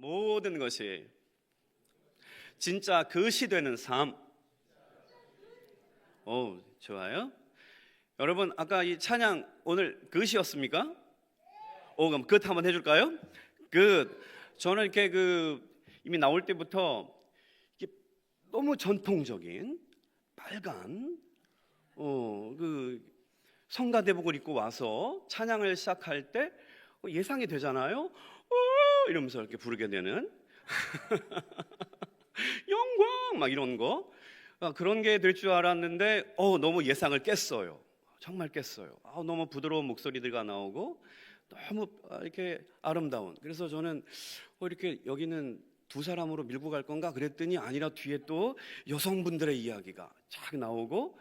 모든 것이 진짜 그것이 되는 삶. 오, 좋아요. 여러분, 아까 이 찬양 오늘 그것이었습니까? 그럼 그것 한번 해줄까요? 저는 이렇게 이미 나올 때부터 이게 너무 전통적인 빨간 성가대복을 입고 와서 찬양을 시작할 때 예상이 되잖아요. 이러면서 이렇게 부르게 되는 영광 막 이런 거 그런 게 될 줄 알았는데 너무 예상을 깼어요. 정말 깼어요. 너무 부드러운 목소리들가 나오고 너무 이렇게 아름다운. 그래서 저는 이렇게 여기는 두 사람으로 밀고 갈 건가 그랬더니 아니라 뒤에 또 여성분들의 이야기가 쫙 나오고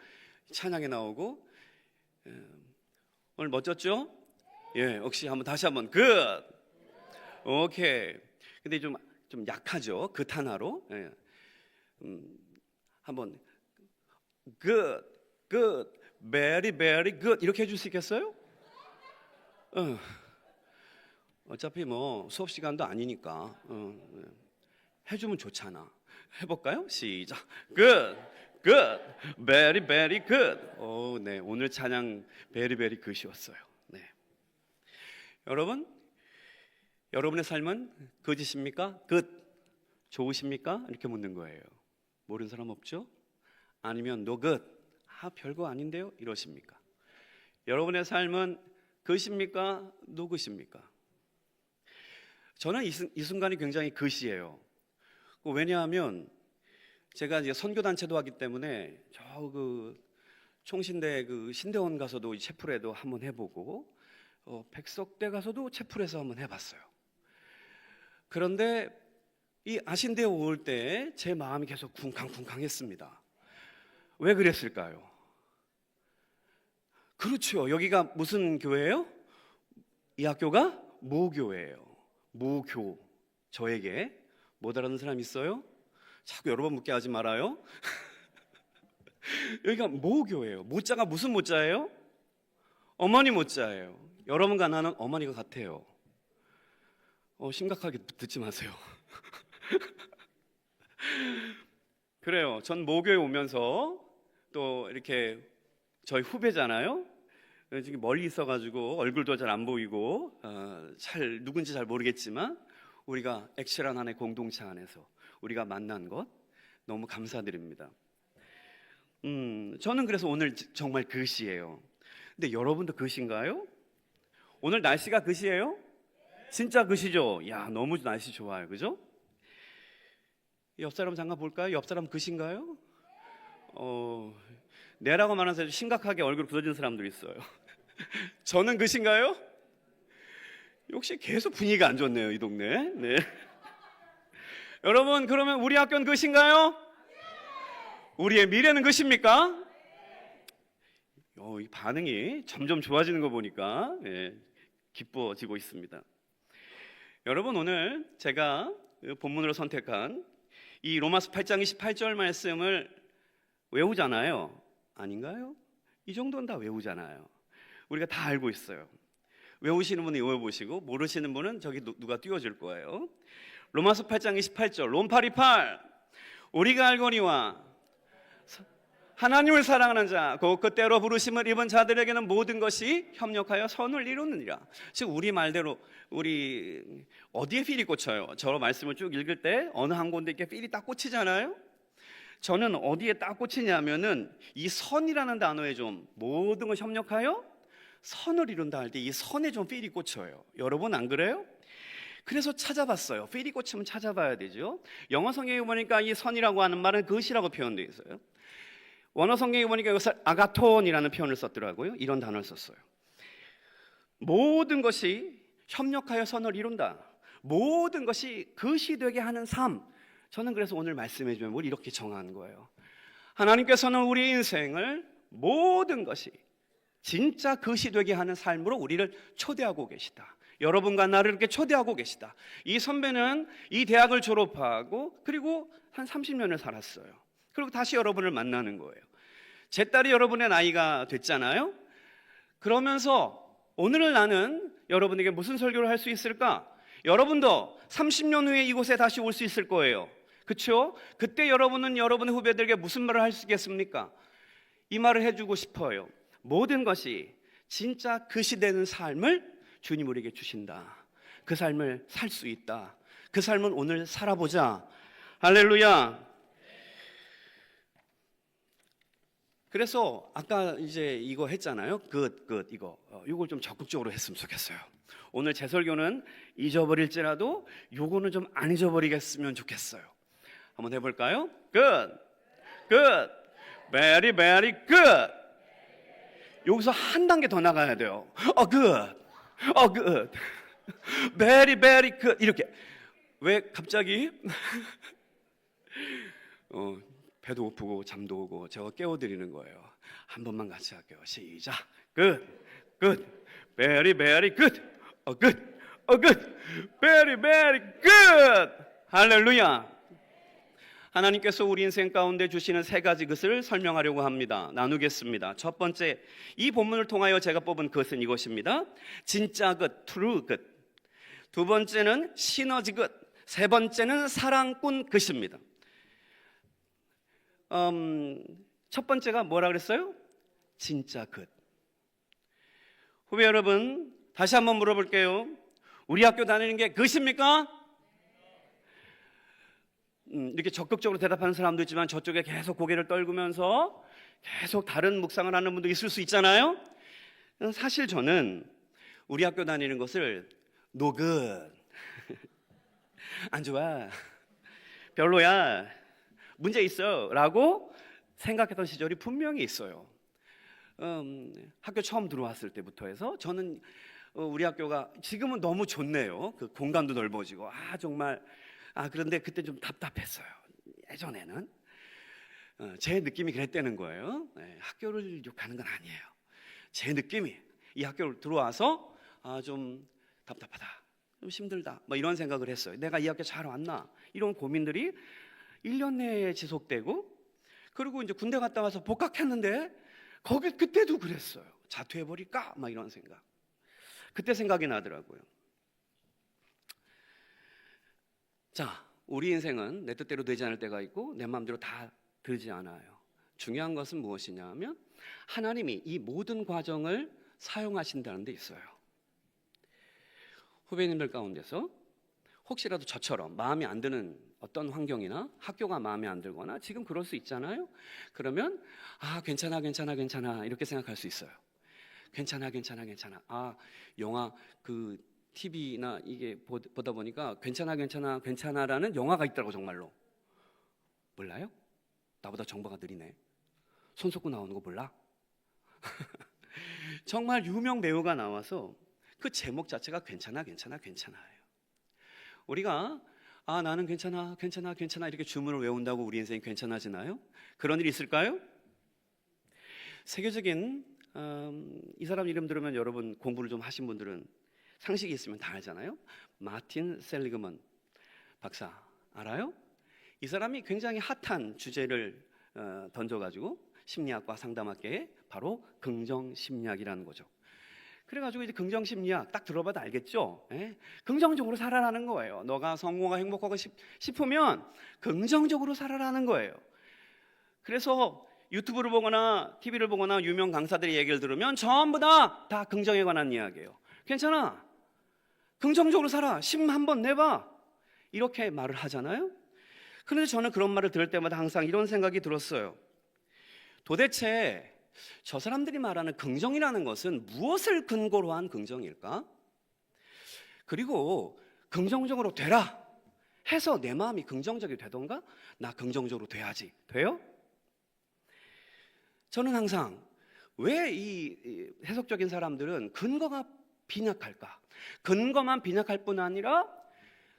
찬양에 나오고 오늘 멋졌죠? 예, 역시 다시 한번 오케이. 근데 좀 약하죠. 하나로. 예. 한번 very very good 이렇게 해줄 수 있겠어요? 어차피 뭐 수업 시간도 아니니까 해주면 좋잖아. 해볼까요? 시작. good very very good. 네, 오늘 찬양 very very good이었어요. 네. 여러분의 삶은 good 좋으십니까? 이렇게 묻는 거예요. 모르는 사람 없죠? 아니면 no good, 별거 아닌데요? 이러십니까? 여러분의 삶은 good입니까? no good입니까? 저는 이 순간이 굉장히 good이에요. 왜냐하면 제가 이제 선교단체도 하기 때문에 총신대 신대원 가서도 이 채플에도 한번 해보고 백석대 가서도 채플에서 한번 해봤어요. 그런데 이 아신대에 올 때 제 마음이 계속 쿵쾅쿵쾅했습니다. 왜 그랬을까요? 그렇죠. 여기가 무슨 교회예요? 이 학교가 모교예요. 모교. 저에게 못 알아듣는 사람 있어요? 자꾸 여러 번 묻게 하지 말아요. 여기가 모교예요. 모자가 무슨 모자예요? 어머니 모자예요. 여러분과 나는 어머니가 같아요. 심각하게 듣지 마세요. 그래요. 전 모교에 오면서 또 이렇게 저희 후배잖아요. 지금 멀리 있어가지고 얼굴도 잘 안 보이고 누군지 잘 모르겠지만 우리가 액실한 하나의 공동체 안에서 우리가 만난 것 너무 감사드립니다. 저는 그래서 오늘 정말 그것이에요. 근데 여러분도 그것인가요? 오늘 날씨가 그것이에요? 진짜 그것이죠? 야, 너무 날씨 좋아요. 그죠? 옆 사람 잠깐 볼까요? 옆 사람 그것인가요? 내라고 말하는 사람 심각하게 얼굴 굳어진 사람도 있어요. 저는 그것인가요? 역시 계속 분위기가 안 좋네요, 이 동네. 네. 여러분, 그러면 우리 학교는 그것인가요? 우리의 미래는 그것입니까? 이 반응이 점점 좋아지는 거 보니까 기뻐지고 있습니다. 여러분, 오늘 제가 본문으로 선택한 이 로마서 8장 28절 말씀을 외우잖아요. 아닌가요? 이 정도는 다 외우잖아요. 우리가 다 알고 있어요. 외우시는 분은 외워보시고 모르시는 분은 저기 누가 띄워줄 거예요. 로마서 8장 28절 롬828 우리가 알거니와 하나님을 사랑하는 자 곧 그때로 부르심을 입은 자들에게는 모든 것이 협력하여 선을 이루느니라. 즉 우리 말대로 우리 어디에 필이 꽂혀요? 저 말씀을 쭉 읽을 때 어느 한 군데 이렇게 필이 딱 꽂히잖아요. 저는 어디에 딱 꽂히냐면은 이 선이라는 단어에 좀 모든 걸 협력하여 선을 이룬다 할 때 이 선에 좀 필이 꽂혀요. 여러분 안 그래요? 그래서 찾아봤어요. 필이 꽂히면 찾아봐야 되죠. 영어 성경에 보니까 이 선이라고 하는 말은 그것이라고 표현되어 있어요. 원어 성경에 보니까 이것을 아가톤이라는 표현을 썼더라고요. 이런 단어를 썼어요. 모든 것이 협력하여 선을 이룬다. 모든 것이 그것이 되게 하는 삶. 저는 그래서 오늘 말씀해 주면 뭘 이렇게 정한 거예요. 하나님께서는 우리 인생을 모든 것이 진짜 그것이 되게 하는 삶으로 우리를 초대하고 계시다. 여러분과 나를 이렇게 초대하고 계시다. 이 선배는 이 대학을 졸업하고 그리고 한 30년을 살았어요. 그리고 다시 여러분을 만나는 거예요. 제 딸이 여러분의 나이가 됐잖아요. 그러면서 오늘을 나는 여러분에게 무슨 설교를 할 수 있을까? 여러분도 30년 후에 이곳에 다시 올 수 있을 거예요. 그렇죠? 그때 여러분은 여러분의 후배들에게 무슨 말을 할 수 있겠습니까? 이 말을 해주고 싶어요. 모든 것이 진짜 그 시대는 삶을 주님 우리에게 주신다. 그 삶을 살 수 있다. 그 삶은 오늘 살아보자. 할렐루야. 그래서 아까 이제 이거 했잖아요. 이걸 좀 적극적으로 했으면 좋겠어요. 오늘 제 설교는 잊어버릴지라도 요거는 좀 안 잊어버리겠으면 좋겠어요. 한번 해볼까요? Good, good, very, very good. 여기서 한 단계 더 나가야 돼요. Good, good, very, very good. 이렇게. 왜 갑자기? 배도 고프고 잠도 오고 제가 깨워드리는 거예요. 한 번만 같이 할게요. 시작. Good, good, very, very good. Good, good, very, very good. 할렐루야. 하나님께서 우리 인생 가운데 주시는 세 가지 것을 설명하려고 합니다. 나누겠습니다. 첫 번째, 이 본문을 통하여 제가 뽑은 것은 이것입니다. 진짜 것, true 것. 두 번째는 시너지 것. 세 번째는 사랑꾼 것입니다. 첫 번째가 뭐라 그랬어요? 진짜 것. 후배 여러분, 다시 한번 물어볼게요. 우리 학교 다니는 게 것입니까? 이렇게 적극적으로 대답하는 사람도 있지만 저쪽에 계속 고개를 떨구면서 계속 다른 묵상을 하는 분도 있을 수 있잖아요. 사실 저는 우리 학교 다니는 것을 no good, 안 좋아, 별로야, 문제 있어 라고 생각했던 시절이 분명히 있어요. 학교 처음 들어왔을 때부터 해서 저는 우리 학교가 지금은 너무 좋네요. 그 공간도 넓어지고 정말 그런데 그때 좀 답답했어요. 예전에는 제 느낌이 그랬다는 거예요. 학교를 욕하는 건 아니에요. 제 느낌이 이 학교를 들어와서 좀 답답하다, 좀 힘들다, 뭐 이런 생각을 했어요. 내가 이 학교 잘 왔나, 이런 고민들이 1년 내에 지속되고, 그리고 이제 군대 갔다 와서 복학했는데 그때도 그랬어요. 자퇴해버릴까 막 이런 생각. 그때 생각이 나더라고요. 자, 우리 인생은 내 뜻대로 되지 않을 때가 있고 내 마음대로 다 되지 않아요. 중요한 것은 무엇이냐 하면 하나님이 이 모든 과정을 사용하신다는 데 있어요. 후배님들 가운데서 혹시라도 저처럼 마음에 안 드는 어떤 환경이나 학교가 마음에 안 들거나 지금 그럴 수 있잖아요. 그러면 괜찮아 이렇게 생각할 수 있어요. 괜찮아. 영화 TV나 이게 보다 보니까 괜찮아라는 영화가 있더라고. 정말로 몰라요? 나보다 정보가 느리네. 손석구 나오는 거 몰라? 정말 유명 배우가 나와서 그 제목 자체가 괜찮아요. 우리가 나는 괜찮아 이렇게 주문을 외운다고 우리 인생이 괜찮아지나요? 그런 일이 있을까요? 세계적인 이 사람 이름 들으면 여러분 공부를 좀 하신 분들은 상식이 있으면 다 알잖아요. 마틴 셀리그먼 박사 알아요? 이 사람이 굉장히 핫한 주제를 던져가지고 심리학과 상담학계에 바로 긍정심리학이라는 거죠. 그래가지고 이제 긍정심리학 딱 들어봐도 알겠죠? 긍정적으로 살아라는 거예요. 너가 성공하고 행복하고 싶으면 긍정적으로 살아라는 거예요. 그래서 유튜브를 보거나 TV를 보거나 유명 강사들의 얘기를 들으면 전부 다 긍정에 관한 이야기예요. 괜찮아, 긍정적으로 살아, 심 한번 내봐, 이렇게 말을 하잖아요. 그런데 저는 그런 말을 들을 때마다 항상 이런 생각이 들었어요. 도대체 저 사람들이 말하는 긍정이라는 것은 무엇을 근거로 한 긍정일까? 그리고 긍정적으로 되라 해서 내 마음이 긍정적이 되던가? 나 긍정적으로 돼야지. 돼요? 저는 항상 왜 이 해석적인 사람들은 근거가 빈약할까? 근거만 빈약할 뿐 아니라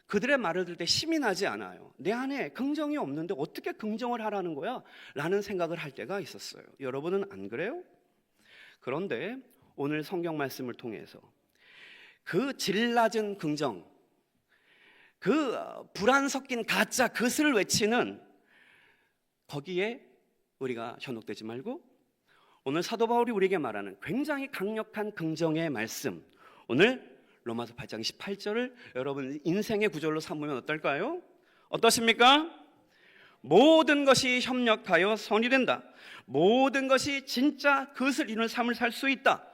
그들의 말을 들을 때 힘이 나지 않아요. 내 안에 긍정이 없는데 어떻게 긍정을 하라는 거야? 라는 생각을 할 때가 있었어요. 여러분은 안 그래요? 그런데 오늘 성경 말씀을 통해서 그 질 낮은 긍정, 그 불안 섞인 가짜 것을 외치는 거기에 우리가 현혹되지 말고 오늘 사도 바울이 우리에게 말하는 굉장히 강력한 긍정의 말씀, 오늘 로마서 8장 28절을 여러분 인생의 구절로 삼으면 어떨까요? 어떠십니까? 모든 것이 협력하여 선이 된다. 모든 것이 진짜 그것을 이루는 삶을 살 수 있다.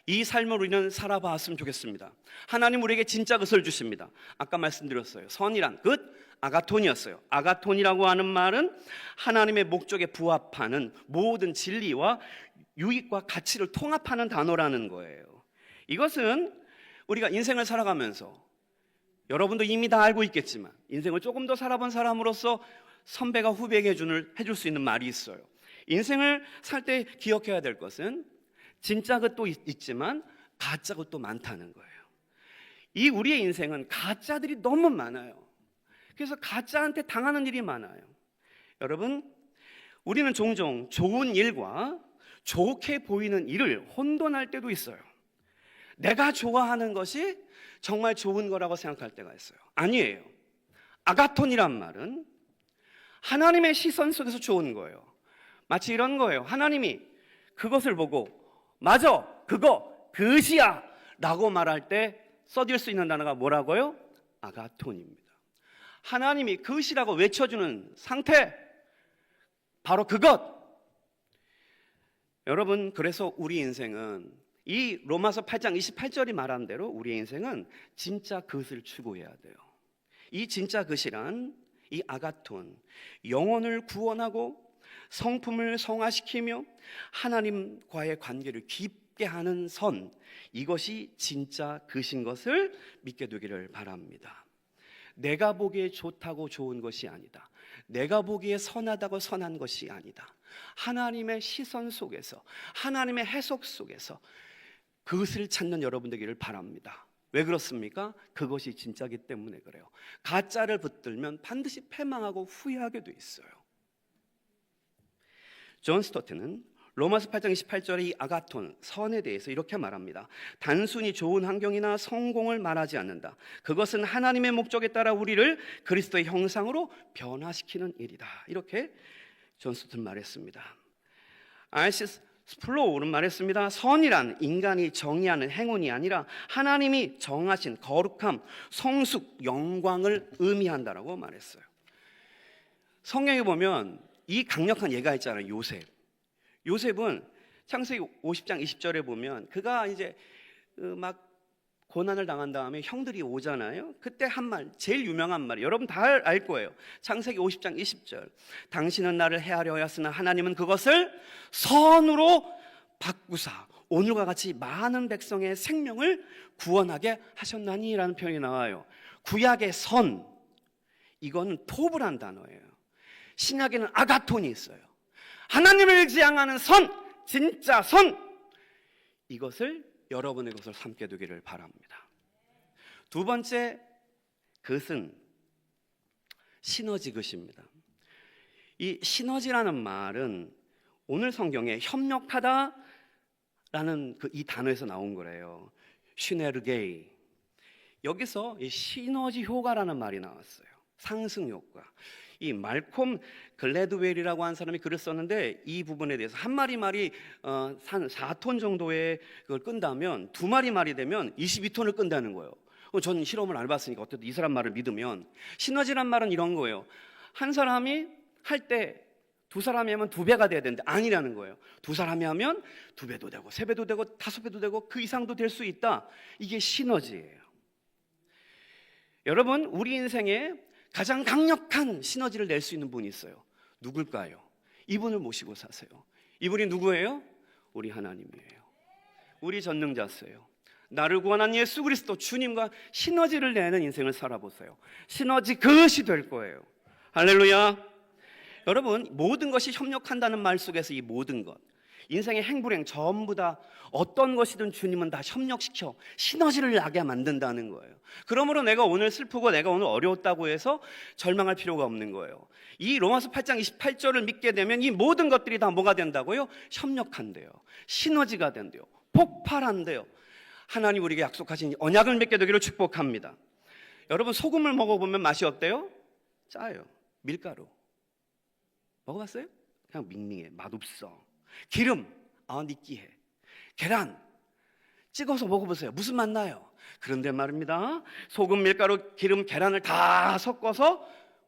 이 삶을 우리는 살아봤으면 좋겠습니다. 하나님 우리에게 진짜 그것을 주십니다. 아까 말씀드렸어요. 선이란 그 아가톤이었어요. 아가톤이라고 하는 말은 하나님의 목적에 부합하는 모든 진리와 유익과 가치를 통합하는 단어라는 거예요. 이것은 우리가 인생을 살아가면서 여러분도 이미 다 알고 있겠지만 인생을 조금 더 살아본 사람으로서 선배가 후배에게 해줄 수 있는 말이 있어요. 인생을 살 때 기억해야 될 것은 진짜 것도 있지만 가짜 것도 많다는 거예요. 이 우리의 인생은 가짜들이 너무 많아요. 그래서 가짜한테 당하는 일이 많아요. 여러분, 우리는 종종 좋은 일과 좋게 보이는 일을 혼돈할 때도 있어요. 내가 좋아하는 것이 정말 좋은 거라고 생각할 때가 있어요. 아니에요. 아가톤이란 말은 하나님의 시선 속에서 좋은 거예요. 마치 이런 거예요. 하나님이 그것을 보고 맞아, 그거 그것이야 라고 말할 때 써질 수 있는 단어가 뭐라고요? 아가톤입니다. 하나님이 그것이라고 외쳐주는 상태, 바로 그것. 여러분, 그래서 우리 인생은 이 로마서 8장 28절이 말한 대로 우리의 인생은 진짜 그것을 추구해야 돼요. 이 진짜 그것이란 이 아가톤, 영혼을 구원하고 성품을 성화시키며 하나님과의 관계를 깊게 하는 선, 이것이 진짜 그것인 것을 믿게 되기를 바랍니다. 내가 보기에 좋다고 좋은 것이 아니다. 내가 보기에 선하다고 선한 것이 아니다. 하나님의 시선 속에서, 하나님의 해석 속에서 그것을 찾는 여러분 되기를 바랍니다. 왜 그렇습니까? 그것이 진짜기 때문에 그래요. 가짜를 붙들면 반드시 패망하고 후회하게 돼 있어요. 존 스토트는 로마서 8장 28절의 이 아가톤, 선에 대해서 이렇게 말합니다. 단순히 좋은 환경이나 성공을 말하지 않는다. 그것은 하나님의 목적에 따라 우리를 그리스도의 형상으로 변화시키는 일이다. 이렇게 존 스토트는 말했습니다. 알시스 스플로우는 말했습니다. 선이란 인간이 정의하는 행운이 아니라 하나님이 정하신 거룩함, 성숙, 영광을 의미한다라고 말했어요. 성경에 보면 이 강력한 예가 있잖아요. 요셉. 요셉은 창세기 50장 20절에 보면 그가 이제 막 고난을 당한 다음에 형들이 오잖아요. 그때 한 말, 제일 유명한 말이 여러분 다 알 거예요. 창세기 50장 20절. 당신은 나를 해하려 하였으나 하나님은 그것을 선으로 바꾸사 오늘과 같이 많은 백성의 생명을 구원하게 하셨나니 라는 표현이 나와요. 구약의 선, 이거는 토브란 단어예요. 신약에는 아가톤이 있어요. 하나님을 지향하는 선, 진짜 선, 이것을 여러분의 것을 삼게 되기를 바랍니다. 두 번째, 그것은 시너지 것입니다. 이 시너지라는 말은 오늘 성경에 협력하다라는 이 단어에서 나온 거래요. 시네르게이. 여기서 이 시너지 효과라는 말이 나왔어요. 상승 효과. 이 말콤 글래드웰이라고 하는 사람이 글을 썼는데 이 부분에 대해서 한 마리 말이 한 4톤 정도의 그걸 끈다면 두 마리 말이 되면 22톤을 끈다는 거예요. 저는 실험을 안 해봤으니까 어쨌든 이 사람 말을 믿으면 시너지란 말은 이런 거예요. 한 사람이 할 때 두 사람이 하면 두 배가 돼야 되는데 아니라는 거예요. 두 사람이 하면 두 배도 되고 세 배도 되고 다섯 배도 되고 그 이상도 될 수 있다. 이게 시너지예요. 여러분, 우리 인생에 가장 강력한 시너지를 낼 수 있는 분이 있어요. 누굴까요? 이분을 모시고 사세요. 이분이 누구예요? 우리 하나님이에요. 우리 전능자세요. 나를 구원한 예수 그리스도 주님과 시너지를 내는 인생을 살아보세요. 시너지 그것이 될 거예요. 할렐루야. 여러분, 모든 것이 협력한다는 말 속에서 이 모든 것, 인생의 행불행 전부 다 어떤 것이든 주님은 다 협력시켜 시너지를 나게 만든다는 거예요. 그러므로 내가 오늘 슬프고 내가 오늘 어려웠다고 해서 절망할 필요가 없는 거예요. 이 로마서 8장 28절을 믿게 되면 이 모든 것들이 다 뭐가 된다고요? 협력한대요. 시너지가 된대요. 폭발한대요. 하나님 우리에게 약속하신 언약을 맺게 되기를 축복합니다. 여러분, 소금을 먹어보면 맛이 어때요? 짜요. 밀가루 먹어봤어요? 그냥 밍밍해. 맛없어. 기름, 느끼해. 계란, 찍어서 먹어보세요. 무슨 맛 나요? 그런데 말입니다. 소금, 밀가루, 기름, 계란을 다 섞어서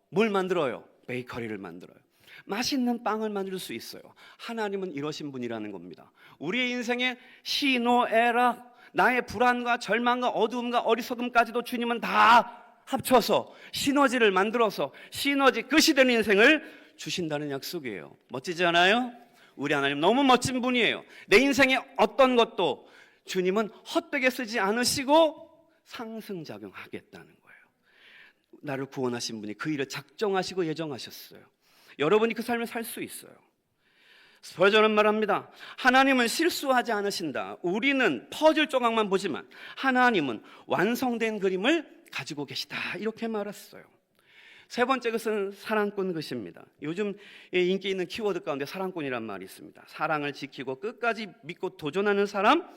뭘 만들어요? 베이커리를 만들어요. 맛있는 빵을 만들 수 있어요. 하나님은 이러신 분이라는 겁니다. 우리의 인생의 시노에락, 나의 불안과 절망과 어두움과 어리석음까지도 주님은 다 합쳐서 시너지를 만들어서 시너지 끝이 되는 인생을 주신다는 약속이에요. 멋지지 않아요? 우리 하나님 너무 멋진 분이에요. 내 인생의 어떤 것도 주님은 헛되게 쓰지 않으시고 상승작용하겠다는 거예요. 나를 구원하신 분이 그 일을 작정하시고 예정하셨어요. 여러분이 그 삶을 살 수 있어요. 스펄전은 말합니다. 하나님은 실수하지 않으신다. 우리는 퍼즐 조각만 보지만 하나님은 완성된 그림을 가지고 계시다. 이렇게 말했어요. 세 번째 것은 사랑꾼 것입니다. 요즘 인기 있는 키워드 가운데 사랑꾼이란 말이 있습니다. 사랑을 지키고 끝까지 믿고 도전하는 사람,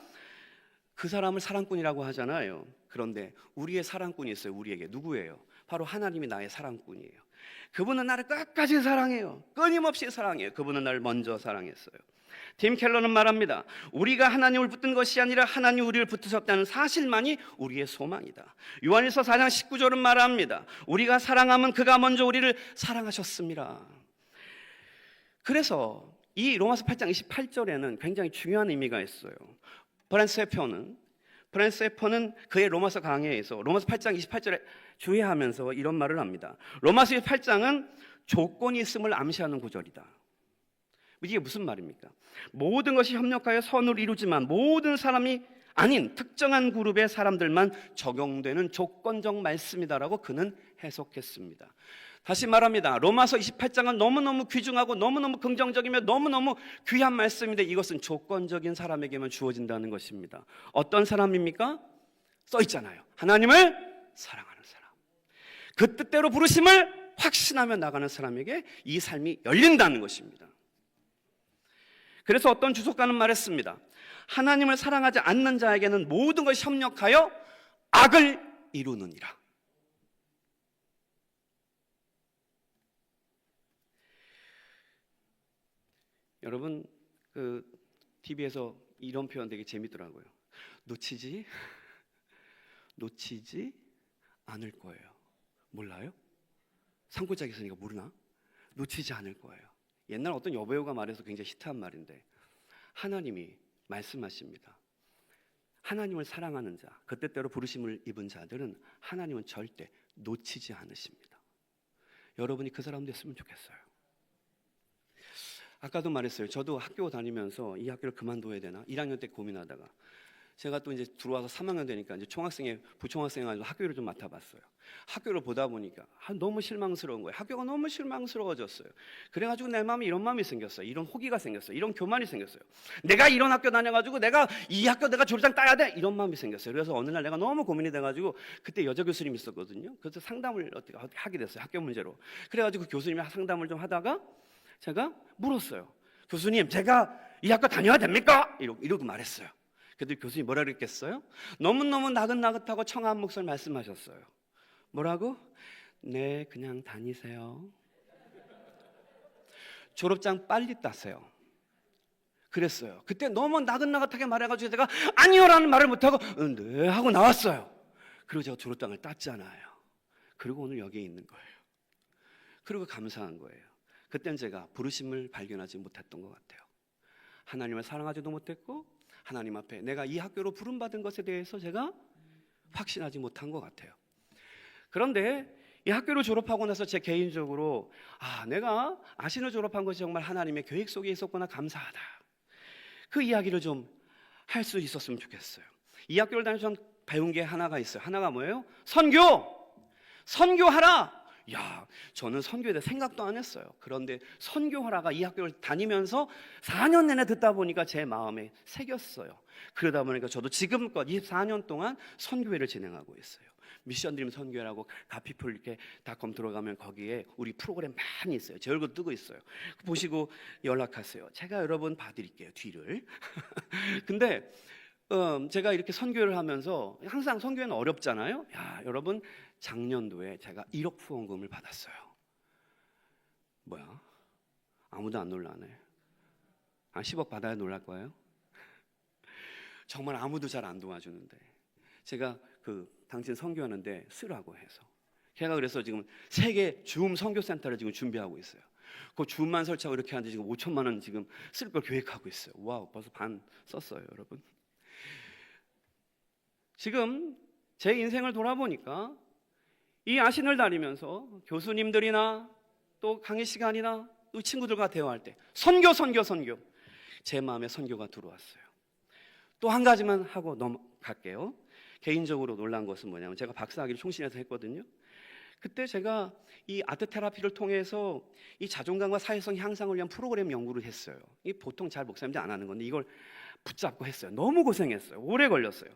그 사람을 사랑꾼이라고 하잖아요. 그런데 우리의 사랑꾼이 있어요. 우리에게. 누구예요? 바로 하나님이 나의 사랑꾼이에요. 그분은 나를 끝까지 사랑해요. 끊임없이 사랑해요. 그분은 나를 먼저 사랑했어요. 팀 켈러는 말합니다. 우리가 하나님을 붙든 것이 아니라 하나님 우리를 붙으셨다는 사실만이 우리의 소망이다. 요한일서 4장 19절은 말합니다. 우리가 사랑하면 그가 먼저 우리를 사랑하셨습니다. 그래서 이 로마서 8장 28절에는 굉장히 중요한 의미가 있어요. 프란스 해퍼는 그의 로마서 강해에서 로마서 8장 28절에 주의하면서 이런 말을 합니다. 로마서 8장은 조건이 있음을 암시하는 구절이다. 이게 무슨 말입니까? 모든 것이 협력하여 선을 이루지만 모든 사람이 아닌 특정한 그룹의 사람들만 적용되는 조건적 말씀이다라고 그는 해석했습니다. 다시 말합니다. 로마서 28장은 너무너무 귀중하고 너무너무 긍정적이며 너무너무 귀한 말씀인데 이것은 조건적인 사람에게만 주어진다는 것입니다. 어떤 사람입니까? 써 있잖아요. 하나님을 사랑하는 사람. 그 뜻대로 부르심을 확신하며 나가는 사람에게 이 삶이 열린다는 것입니다. 그래서 어떤 주석가는 말했습니다. 하나님을 사랑하지 않는 자에게는 모든 것이 협력하여 악을 이루느니라. 여러분, TV에서 이런 표현 되게 재밌더라고요. 놓치지 않을 거예요. 몰라요? 산골짜기 있으니까 모르나? 놓치지 않을 거예요. 옛날 어떤 여배우가 말해서 굉장히 히트한 말인데 하나님이 말씀하십니다. 하나님을 사랑하는 자, 그 뜻대로 부르심을 입은 자들은 하나님은 절대 놓치지 않으십니다. 여러분이 그 사람 됐으면 좋겠어요. 아까도 말했어요. 저도 학교 다니면서 이 학교를 그만둬야 되나? 1학년 때 고민하다가 제가 또 이제 들어와서 3학년 되니까 이제 부총학생이 가지고 학교를 좀 맡아봤어요. 학교를 보다 보니까 너무 실망스러운 거예요. 학교가 너무 실망스러워졌어요. 그래가지고 내 마음에 이런 마음이 생겼어요. 이런 호기가 생겼어요. 이런 교만이 생겼어요. 내가 이런 학교 다녀가지고 내가 이 학교 내가 졸업장 따야 돼 이런 마음이 생겼어요. 그래서 어느 날 내가 너무 고민이 돼가지고 그때 여자 교수님이 있었거든요. 그래서 상담을 어떻게 하게 됐어요. 학교 문제로. 그래가지고 교수님이 상담을 좀 하다가 제가 물었어요. 교수님, 제가 이 학교 다녀야 됩니까? 이러고 말했어요. 그래도 교수님이 뭐라 그랬겠어요? 너무너무 나긋나긋하고 청아한 목소리 말씀하셨어요. 뭐라고? 네, 그냥 다니세요. 졸업장 빨리 따세요. 그랬어요. 그때 너무 나긋나긋하게 말해가지고 제가 아니요라는 말을 못하고 네 하고 나왔어요. 그리고 제가 졸업장을 땄잖아요. 그리고 오늘 여기에 있는 거예요. 그리고 감사한 거예요. 그때는 제가 부르심을 발견하지 못했던 것 같아요. 하나님을 사랑하지도 못했고 하나님 앞에 내가 이 학교로 부름받은 것에 대해서 제가 확신하지 못한 것 같아요. 그런데 이 학교를 졸업하고 나서 제 개인적으로 내가 아신을 졸업한 것이 정말 하나님의 계획 속에 있었구나, 감사하다. 그 이야기를 좀 할 수 있었으면 좋겠어요. 이 학교를 다니면서 배운 게 하나가 있어요. 하나가 뭐예요? 선교하라. 저는 선교에 대해 생각도 안 했어요. 그런데 선교하라가 이 학교를 다니면서 4년 내내 듣다 보니까 제 마음에 새겼어요. 그러다 보니까 저도 지금껏 24년 동안 선교회를 진행하고 있어요. 미션드림 선교회라고 가피풀 이렇게 닷컴 들어가면 거기에 우리 프로그램 많이 있어요. 제 얼굴 뜨고 있어요. 보시고 연락하세요. 제가 여러분 봐드릴게요, 뒤를. 근데 제가 이렇게 선교회를 하면서 항상 선교회는 어렵잖아요. 여러분, 작년도에 제가 1억 후원금을 받았어요. 뭐야? 아무도 안 놀라네. 10억 받아야 놀랄 거예요? 정말 아무도 잘 안 도와주는데 제가 그 당신 선교하는데 쓰라고 해서 제가 그래서 지금 세계 줌 선교센터를 지금 준비하고 있어요. 그 줌만 설치하고 이렇게 하는데 지금 5천만 원 지금 쓸 걸 계획하고 있어요. 와우, 벌써 반 썼어요, 여러분. 지금 제 인생을 돌아보니까 이 아신을 다니면서 교수님들이나 또 강의 시간이나 또 친구들과 대화할 때 선교 제 마음에 선교가 들어왔어요. 또 한 가지만 하고 넘어갈게요. 개인적으로 놀란 것은 뭐냐면 제가 박사학위를 총신에서 했거든요. 그때 제가 이 아트 테라피를 통해서 이 자존감과 사회성 향상을 위한 프로그램 연구를 했어요. 이 보통 잘 목사님들이 안 하는 건데 이걸 붙잡고 했어요. 너무 고생했어요. 오래 걸렸어요.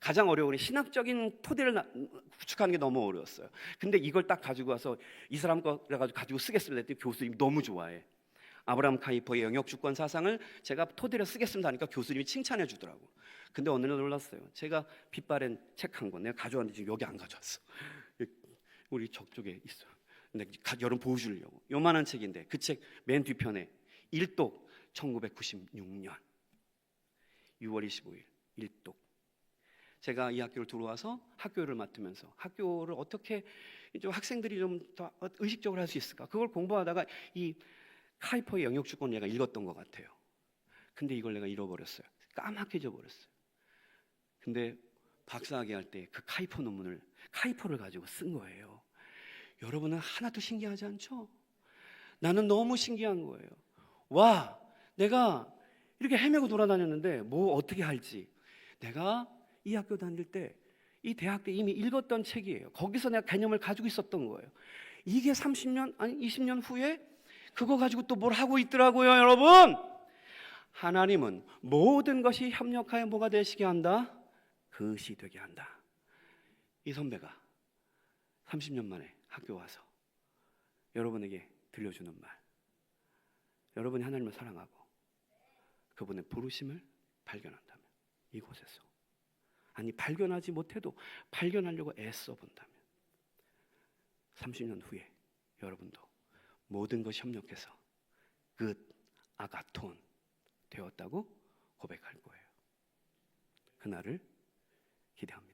가장 어려운 건 신학적인 토대를 구축하는 게 너무 어려웠어요. 근데 이걸 딱 가지고 와서 이 사람 거 가지고 쓰겠습니다 했더니 교수님이 너무 좋아해. 아브라함 카이퍼의 영역주권 사상을 제가 토대로 쓰겠습니다 하니까 교수님이 칭찬해 주더라고. 근데 어느 날 놀랐어요. 제가 빛바랜 책 한 권 내가 가져왔는데 지금 여기 안 가져왔어. 우리 저쪽에 있어. 근데 여러분 보여주려고. 요만한 책인데 그 책 맨 뒤편에 일독 1996년 6월 25일 일독. 제가 이 학교를 들어와서 학교를 맡으면서 학교를 어떻게 좀 학생들이 좀 더 의식적으로 할 수 있을까? 그걸 공부하다가 이 카이퍼의 영역주권 얘가 읽었던 것 같아요. 근데 이걸 내가 잃어버렸어요. 까맣게 잊어버렸어요. 근데 박사학위 할 때 그 카이퍼 논문을 카이퍼를 가지고 쓴 거예요. 여러분은 하나도 신기하지 않죠? 나는 너무 신기한 거예요. 와, 내가 이렇게 헤매고 돌아다녔는데 뭐 어떻게 할지. 내가 이 학교 다닐 때 이 대학 때 이미 읽었던 책이에요. 거기서 내가 개념을 가지고 있었던 거예요. 이게 30년 아니 20년 후에 그거 가지고 또 뭘 하고 있더라고요, 여러분. 하나님은 모든 것이 협력하여 뭐가 되시게 한다? 그것이 되게 한다. 이 선배가 30년 만에 학교 와서 여러분에게 들려주는 말, 여러분이 하나님을 사랑하고 그분의 부르심을 발견한다면 이곳에서, 아니 발견하지 못해도 발견하려고 애써 본다면 30년 후에 여러분도 모든 것이 협력해서 끝 아가톤 되었다고 고백할 거예요. 그날을 기대합니다.